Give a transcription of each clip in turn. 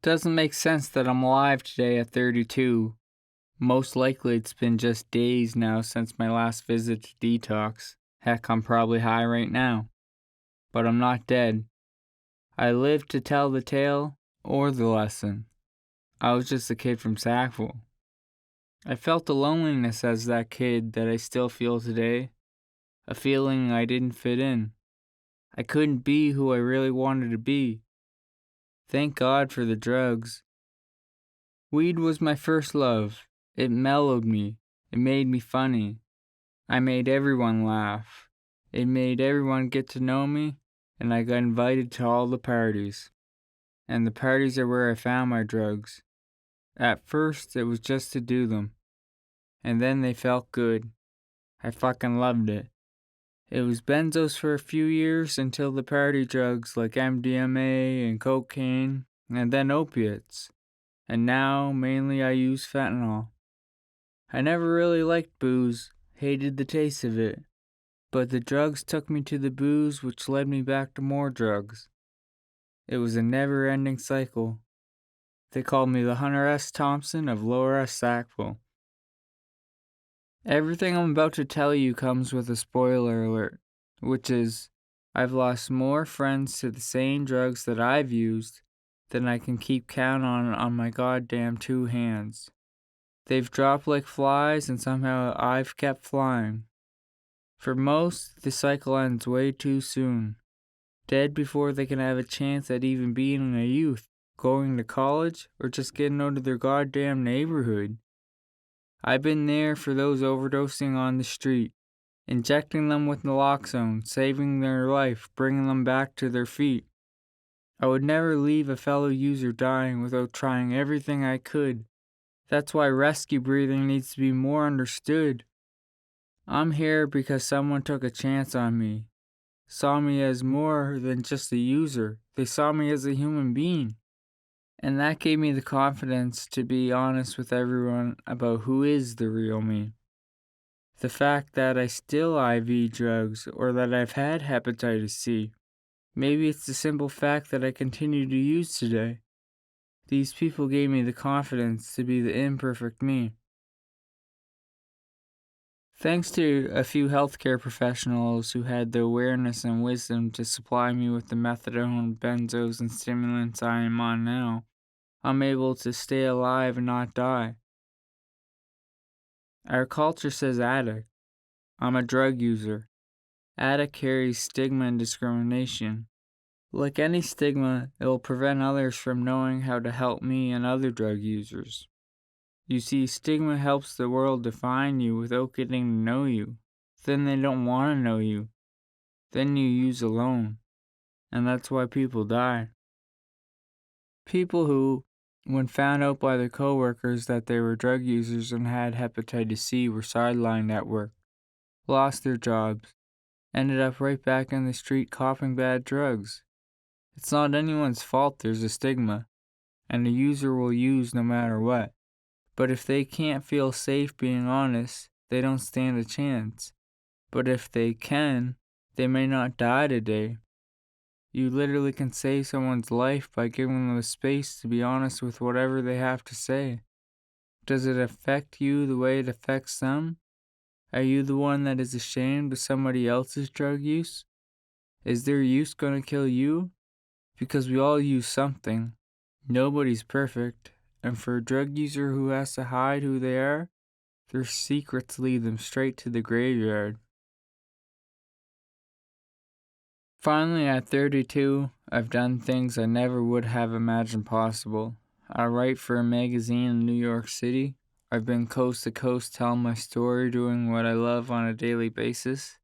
Doesn't make sense that I'm alive today at 32. Most likely it's been just days now since my last visit to detox. Heck, I'm probably high right now. But I'm not dead. I lived to tell the tale or the lesson. I was just a kid from Sackville. I felt the loneliness as that kid that I still feel today. A feeling I didn't fit in. I couldn't be who I really wanted to be. Thank God for the drugs. Weed was my first love. It mellowed me. It made me funny. I made everyone laugh. It made everyone get to know me, and I got invited to all the parties. And the parties are where I found my drugs. At first, it was just to do them. And then they felt good. I fucking loved it. It was benzos for a few years until the party drugs like MDMA and cocaine, and then opiates. And now, mainly I use fentanyl. I never really liked booze, hated the taste of it. But the drugs took me to the booze, which led me back to more drugs. It was a never-ending cycle. They called me the Hunter S. Thompson of Lower S. Sackville. Everything I'm about to tell you comes with a spoiler alert, which is, I've lost more friends to the same drugs that I've used than I can keep count on my goddamn two hands. They've dropped like flies, and somehow I've kept flying. For most, the cycle ends way too soon. Dead before they can have a chance at even being a youth, going to college, or just getting out of their goddamn neighborhood. I've been there for those overdosing on the street, injecting them with naloxone, saving their life, bringing them back to their feet. I would never leave a fellow user dying without trying everything I could. That's why rescue breathing needs to be more understood. I'm here because someone took a chance on me, saw me as more than just a user. They saw me as a human being. And that gave me the confidence to be honest with everyone about who is the real me. The fact that I still IV drugs or that I've had hepatitis C. Maybe it's the simple fact that I continue to use today. These people gave me the confidence to be the imperfect me. Thanks to a few healthcare professionals who had the awareness and wisdom to supply me with the methadone, benzos, and stimulants I am on now, I'm able to stay alive and not die. Our culture says addict. I'm a drug user. Addict carries stigma and discrimination. Like any stigma, it will prevent others from knowing how to help me and other drug users. You see, stigma helps the world define you without getting to know you. Then they don't want to know you. Then you use alone. And that's why people die. People who, when found out by their coworkers that they were drug users and had hepatitis C, were sidelined at work, lost their jobs, ended up right back in the street coughing bad drugs. It's not anyone's fault there's a stigma, and a user will use no matter what. But if they can't feel safe being honest, they don't stand a chance. But if they can, they may not die today. You literally can save someone's life by giving them the space to be honest with whatever they have to say. Does it affect you the way it affects them? Are you the one that is ashamed of somebody else's drug use? Is their use going to kill you? Because we all use something. Nobody's perfect. And for a drug user who has to hide who they are, their secrets lead them straight to the graveyard. Finally, at 32, I've done things I never would have imagined possible. I write for a magazine in New York City. I've been coast to coast telling my story, doing what I love on a daily basis.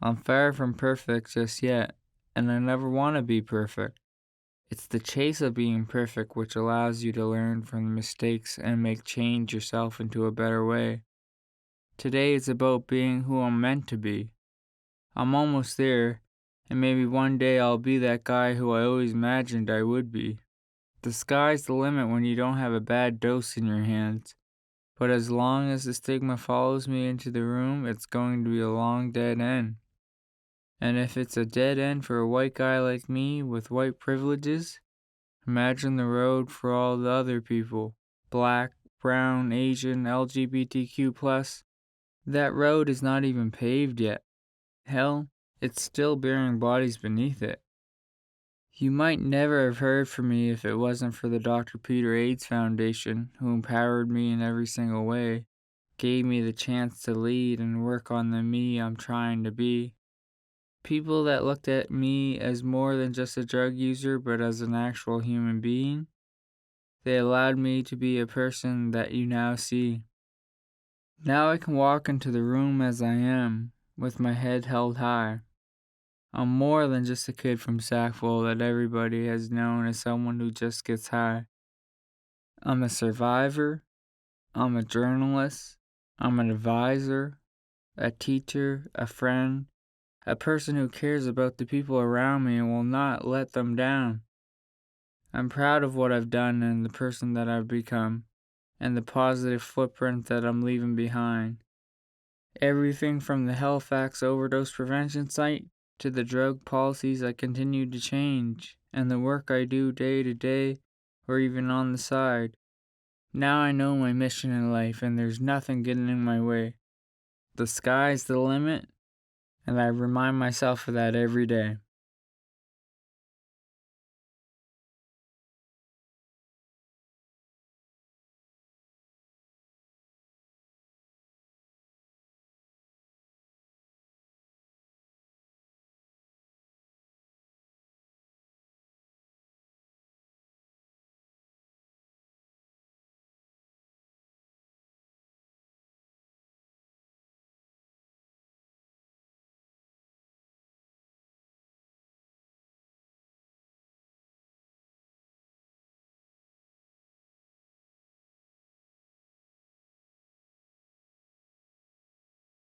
I'm far from perfect just yet, and I never want to be perfect. It's the chase of being perfect which allows you to learn from the mistakes and make change yourself into a better way. Today is about being who I'm meant to be. I'm almost there, and maybe one day I'll be that guy who I always imagined I would be. The sky's the limit when you don't have a bad dose in your hands. But as long as the stigma follows me into the room, it's going to be a long dead end. And if it's a dead end for a white guy like me with white privileges, Imagine the road for all the other people, black, brown, Asian, LGBTQ+. That road is not even paved yet. Hell, it's still bearing bodies beneath it. You might never have heard from me if it wasn't for the Dr. Peter AIDS Foundation, who empowered me in every single way, gave me the chance to lead and work on the me I'm trying to be. People that looked at me as more than just a drug user, but as an actual human being. They allowed me to be a person that you now see. Now I can walk into the room as I am, with my head held high. I'm more than just a kid from Sackville that everybody has known as someone who just gets high. I'm a survivor, I'm a journalist, I'm an advisor, a teacher, a friend, a person who cares about the people around me and will not let them down. I'm proud of what I've done and the person that I've become, and the positive footprint that I'm leaving behind. Everything from the Halifax overdose prevention site to the drug policies I continue to change, and the work I do day to day or even on the side. Now I know my mission in life and there's nothing getting in my way. The sky's the limit, and I remind myself of that every day.